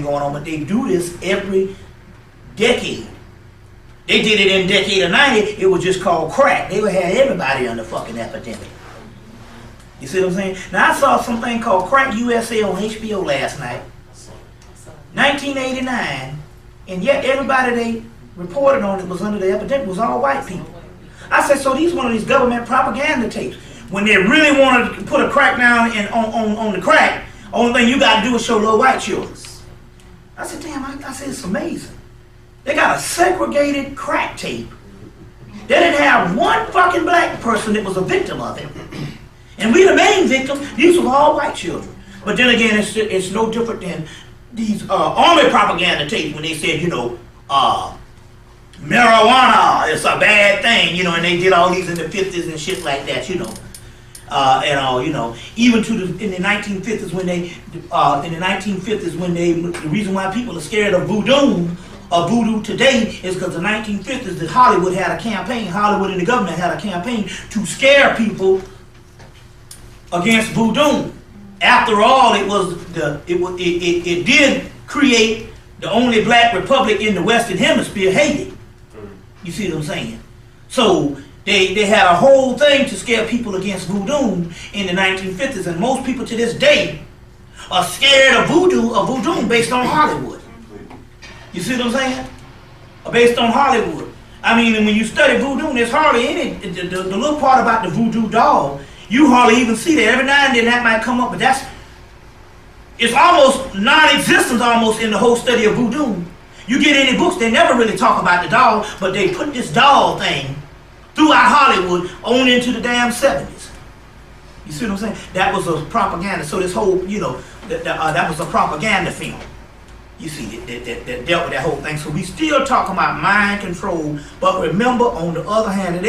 going on, but they do this every decade. They did it in decade of 90, it was just called crack. They would have everybody under fucking epidemic. You see what I'm saying? Now I saw something called Crack USA on HBO last night. 1989, and yet everybody they reported on it was under the epidemic was all white people. I said, so these one of these government propaganda tapes. When they really want to put a crackdown on the crack, only thing you got to do is show little white children. I said, damn, I said, it's amazing. They got a segregated crack tape. They didn't have one fucking black person that was a victim of it. And we the main victim, these were all white children. But then again, it's no different than these army propaganda tapes when they said, you know, marijuana is a bad thing, you know, and they did all these in the 50s and shit like that, you know. And all, you know, even in the 1950s when the reason why people are scared of voodoo today is because the 1950s that Hollywood had a campaign, Hollywood and the government had a campaign to scare people against voodoo. After all, it did create the only black republic in the Western Hemisphere, Haiti. You see what I'm saying? So they had a whole thing to scare people against voodoo in the 1950s, and most people to this day are scared of voodoo based on Hollywood. You see what I'm saying? Based on Hollywood. I mean, and when you study voodoo, there's hardly any, the little part about the voodoo doll, you hardly even see that. Every now and then that might come up, but it's almost non-existent almost in the whole study of voodoo. You get any books, they never really talk about the doll, but they put this doll thing throughout Hollywood on into the damn 70s. You see what I'm saying? That was a propaganda. So this whole, you know, that was a propaganda film. You see, that dealt with that whole thing. So we still talking about mind control, but remember, on the other hand,